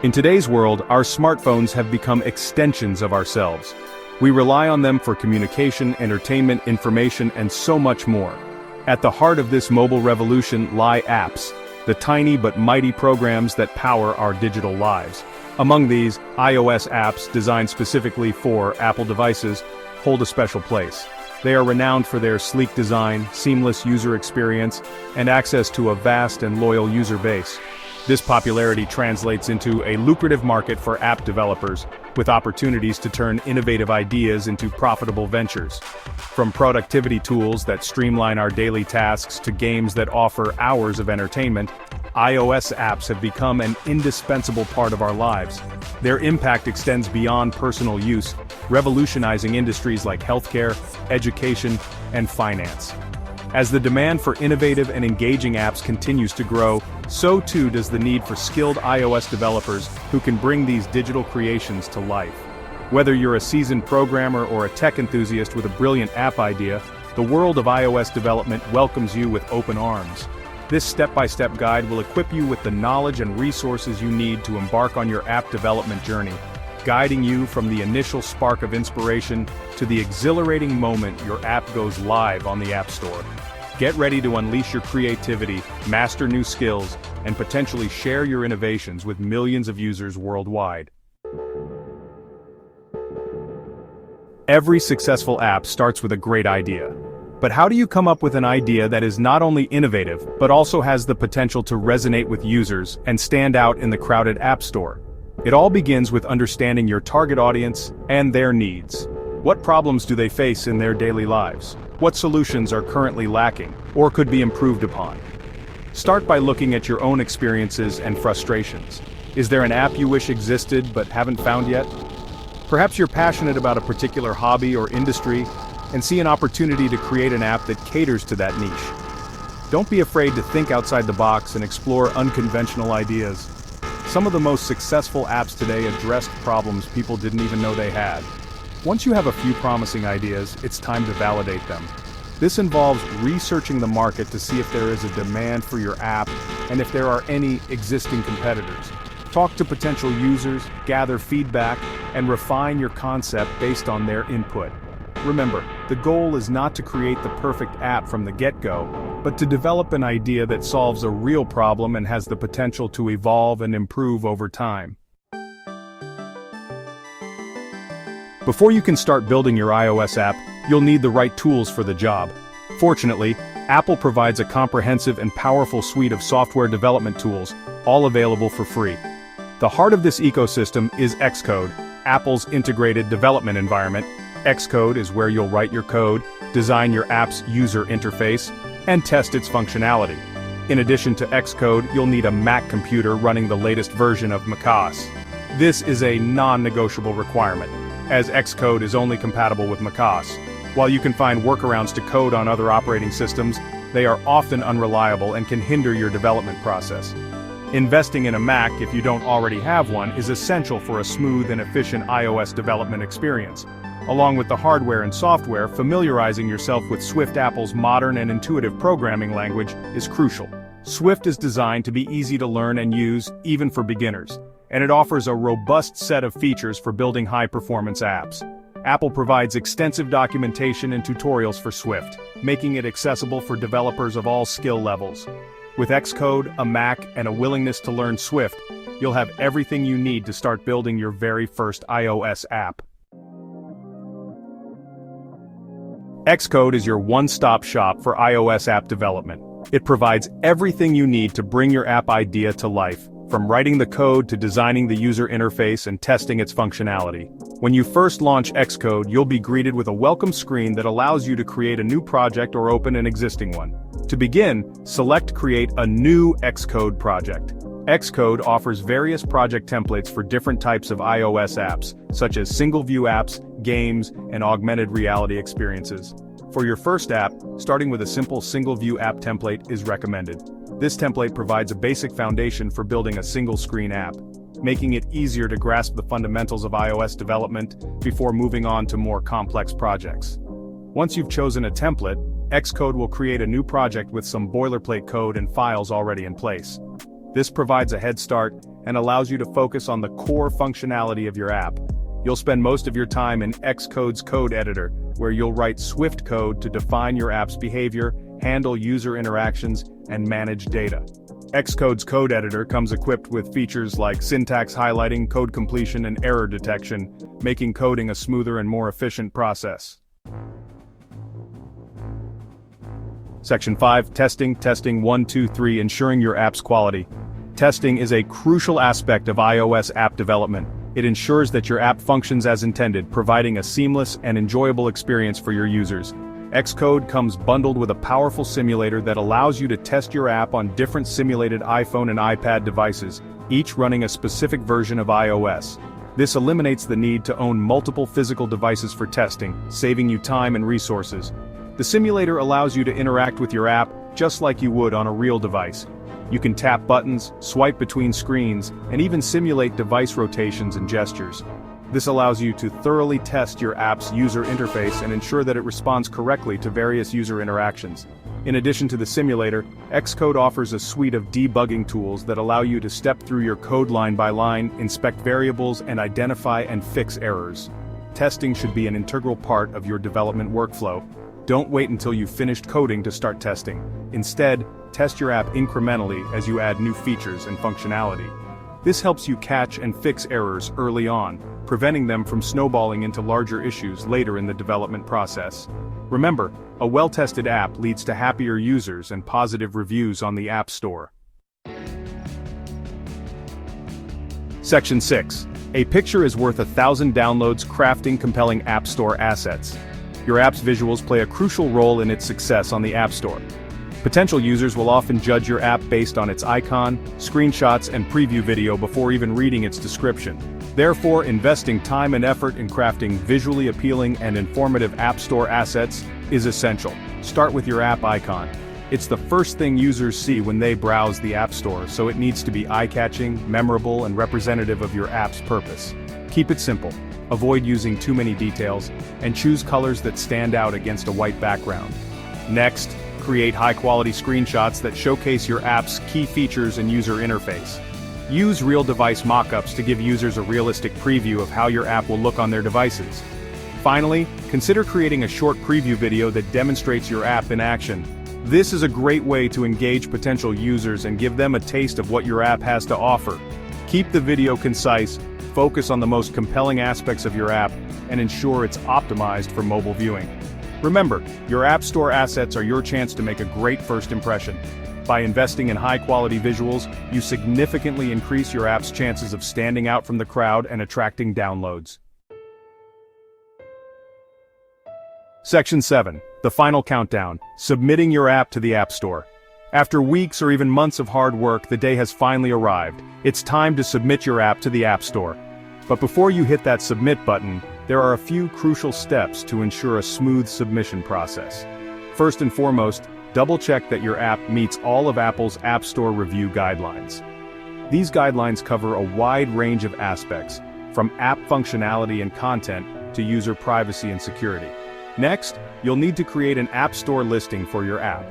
In today's world, our smartphones have become extensions of ourselves. We rely on them for communication, entertainment, information, and so much more. At the heart of this mobile revolution lie apps, the tiny but mighty programs that power our digital lives. Among these, iOS apps designed specifically for Apple devices hold a special place. They are renowned for their sleek design, seamless user experience, and access to a vast and loyal user base. This popularity translates into a lucrative market for app developers, with opportunities to turn innovative ideas into profitable ventures. From productivity tools that streamline our daily tasks to games that offer hours of entertainment, iOS apps have become an indispensable part of our lives. Their impact extends beyond personal use, revolutionizing industries like healthcare, education, and finance. As the demand for innovative and engaging apps continues to grow, so too does the need for skilled iOS developers who can bring these digital creations to life. Whether you're a seasoned programmer or a tech enthusiast with a brilliant app idea, the world of iOS development welcomes you with open arms. This step-by-step guide will equip you with the knowledge and resources you need to embark on your app development journey, guiding you from the initial spark of inspiration to the exhilarating moment your app goes live on the App Store. Get ready to unleash your creativity, master new skills, and potentially share your innovations with millions of users worldwide. Every successful app starts with a great idea. But how do you come up with an idea that is not only innovative, but also has the potential to resonate with users and stand out in the crowded App Store? It all begins with understanding your target audience and their needs. What problems do they face in their daily lives? What solutions are currently lacking, or could be improved upon? Start by looking at your own experiences and frustrations. Is there an app you wish existed but haven't found yet? Perhaps you're passionate about a particular hobby or industry, and see an opportunity to create an app that caters to that niche. Don't be afraid to think outside the box and explore unconventional ideas. Some of the most successful apps today addressed problems people didn't even know they had. Once you have a few promising ideas, it's time to validate them. This involves researching the market to see if there is a demand for your app and if there are any existing competitors. Talk to potential users, gather feedback, and refine your concept based on their input. Remember, the goal is not to create the perfect app from the get-go, but to develop an idea that solves a real problem and has the potential to evolve and improve over time. Before you can start building your iOS app, you'll need the right tools for the job. Fortunately, Apple provides a comprehensive and powerful suite of software development tools, all available for free. The heart of this ecosystem is Xcode, Apple's integrated development environment. Xcode is where you'll write your code, design your app's user interface, and test its functionality. In addition to Xcode, you'll need a Mac computer running the latest version of macOS. This is a non-negotiable requirement, as Xcode is only compatible with macOS. While you can find workarounds to code on other operating systems, they are often unreliable and can hinder your development process. Investing in a Mac, if you don't already have one, is essential for a smooth and efficient iOS development experience. Along with the hardware and software, familiarizing yourself with Swift, Apple's modern and intuitive programming language, is crucial. Swift is designed to be easy to learn and use, even for beginners, and it offers a robust set of features for building high-performance apps. Apple provides extensive documentation and tutorials for Swift, making it accessible for developers of all skill levels. With Xcode, a Mac, and a willingness to learn Swift, you'll have everything you need to start building your very first iOS app. Xcode is your one-stop shop for iOS app development. It provides everything you need to bring your app idea to life, from writing the code to designing the user interface and testing its functionality. When you first launch Xcode, you'll be greeted with a welcome screen that allows you to create a new project or open an existing one. To begin, select Create a New Xcode Project. Xcode offers various project templates for different types of iOS apps, such as single-view apps, games, and augmented reality experiences. For your first app, starting with a simple single-view app template is recommended. This template provides a basic foundation for building a single-screen app, making it easier to grasp the fundamentals of iOS development before moving on to more complex projects. Once you've chosen a template, Xcode will create a new project with some boilerplate code and files already in place. This provides a head start and allows you to focus on the core functionality of your app. You'll spend most of your time in Xcode's code editor, where you'll write Swift code to define your app's behavior, handle user interactions, and manage data. Xcode's code editor comes equipped with features like syntax highlighting, code completion, and error detection, making coding a smoother and more efficient process. Section 5, Testing 1, 2, 3, ensuring your app's quality. Testing is a crucial aspect of iOS app development. It ensures that your app functions as intended, providing a seamless and enjoyable experience for your users. Xcode comes bundled with a powerful simulator that allows you to test your app on different simulated iPhone and iPad devices, each running a specific version of iOS. This eliminates the need to own multiple physical devices for testing, saving you time and resources. The simulator allows you to interact with your app just like you would on a real device. You can tap buttons, swipe between screens, and even simulate device rotations and gestures. This allows you to thoroughly test your app's user interface and ensure that it responds correctly to various user interactions. In addition to the simulator, Xcode offers a suite of debugging tools that allow you to step through your code line by line, inspect variables, and identify and fix errors. Testing should be an integral part of your development workflow. Don't wait until you've finished coding to start testing. Instead, test your app incrementally as you add new features and functionality. This helps you catch and fix errors early on, preventing them from snowballing into larger issues later in the development process. Remember, a well-tested app leads to happier users and positive reviews on the App Store. Section 6. A picture is worth 1,000 downloads. Crafting compelling App Store assets. Your app's visuals play a crucial role in its success on the App Store. Potential users will often judge your app based on its icon, screenshots, and preview video before even reading its description. Therefore, investing time and effort in crafting visually appealing and informative App Store assets is essential. Start with your app icon. It's the first thing users see when they browse the App Store, so it needs to be eye-catching, memorable, and representative of your app's purpose. Keep it simple. Avoid using too many details, and choose colors that stand out against a white background. Next, create high-quality screenshots that showcase your app's key features and user interface. Use real device mockups to give users a realistic preview of how your app will look on their devices. Finally, consider creating a short preview video that demonstrates your app in action. This is a great way to engage potential users and give them a taste of what your app has to offer. Keep the video concise, focus on the most compelling aspects of your app, and ensure it's optimized for mobile viewing. Remember, your App Store assets are your chance to make a great first impression. By investing in high-quality visuals, you significantly increase your app's chances of standing out from the crowd and attracting downloads. Section 7. The final countdown. Submitting your app to the App Store. After weeks or even months of hard work, the day has finally arrived. It's time to submit your app to the App Store. But before you hit that submit button, there are a few crucial steps to ensure a smooth submission process. First and foremost, double-check that your app meets all of Apple's App Store review guidelines. These guidelines cover a wide range of aspects, from app functionality and content to user privacy and security. Next, you'll need to create an App Store listing for your app.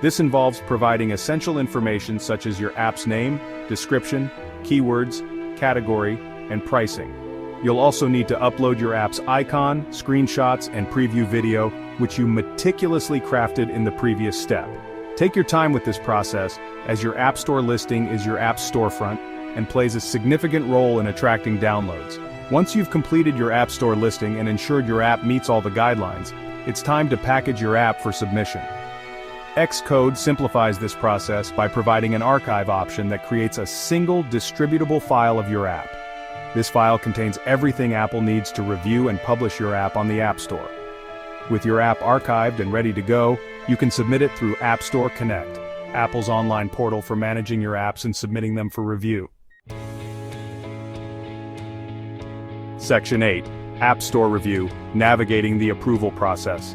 This involves providing essential information such as your app's name, description, keywords, category, and pricing. You'll also need to upload your app's icon, screenshots, and preview video, which you meticulously crafted in the previous step. Take your time with this process, as your App Store listing is your app's storefront and plays a significant role in attracting downloads. Once you've completed your App Store listing and ensured your app meets all the guidelines, it's time to package your app for submission. Xcode simplifies this process by providing an archive option that creates a single distributable file of your app. This file contains everything Apple needs to review and publish your app on the App Store. With your app archived and ready to go, you can submit it through App Store Connect, Apple's online portal for managing your apps and submitting them for review. Section 8. App Store Review, navigating the approval process.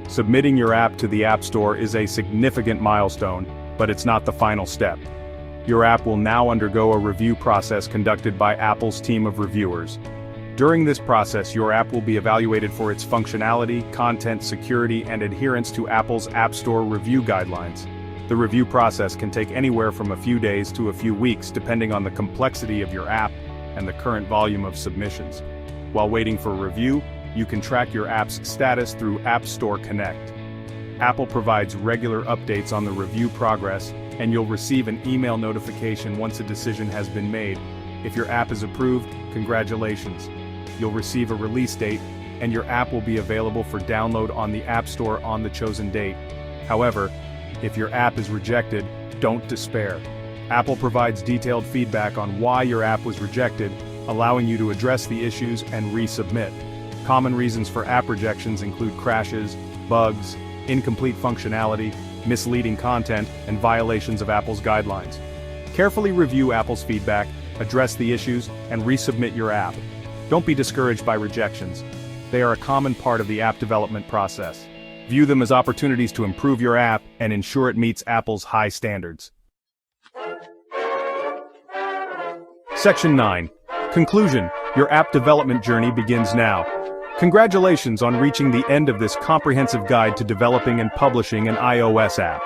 Submitting your app to the App Store is a significant milestone, but it's not the final step. Your app will now undergo a review process conducted by Apple's team of reviewers. During this process, your app will be evaluated for its functionality, content, security, and adherence to Apple's App Store review guidelines. The review process can take anywhere from a few days to a few weeks depending on the complexity of your app and the current volume of submissions. While waiting for review, you can track your app's status through App Store Connect. Apple provides regular updates on the review progress, and you'll receive an email notification once a decision has been made. If your app is approved, congratulations. You'll receive a release date, and your app will be available for download on the App Store on the chosen date. However, if your app is rejected, don't despair. Apple provides detailed feedback on why your app was rejected, allowing you to address the issues and resubmit. Common reasons for app rejections include crashes, bugs, incomplete functionality, misleading content, and violations of Apple's guidelines. Carefully review Apple's feedback, address the issues, and resubmit your app. Don't be discouraged by rejections. They are a common part of the app development process. View them as opportunities to improve your app and ensure it meets Apple's high standards. Section 9. Conclusion. Your app development journey begins now. Congratulations on reaching the end of this comprehensive guide to developing and publishing an iOS app.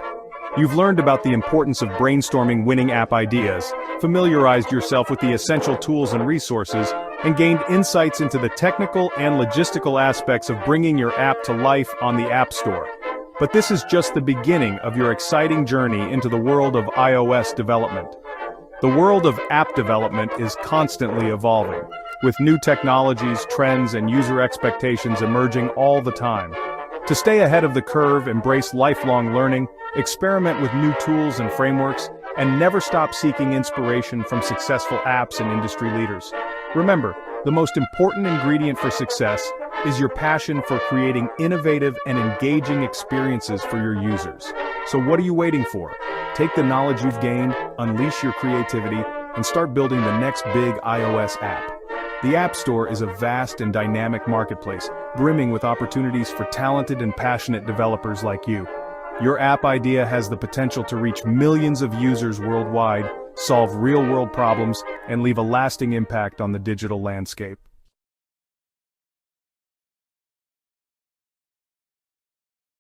You've learned about the importance of brainstorming winning app ideas, familiarized yourself with the essential tools and resources, and gained insights into the technical and logistical aspects of bringing your app to life on the App Store. But this is just the beginning of your exciting journey into the world of iOS development. The world of app development is constantly evolving, with new technologies, trends, and user expectations emerging all the time. To stay ahead of the curve, embrace lifelong learning, experiment with new tools and frameworks, and never stop seeking inspiration from successful apps and industry leaders. Remember, the most important ingredient for success is your passion for creating innovative and engaging experiences for your users. So what are you waiting for? Take the knowledge you've gained, unleash your creativity, and start building the next big iOS app. The App Store is a vast and dynamic marketplace, brimming with opportunities for talented and passionate developers like you. Your app idea has the potential to reach millions of users worldwide, solve real-world problems, and leave a lasting impact on the digital landscape.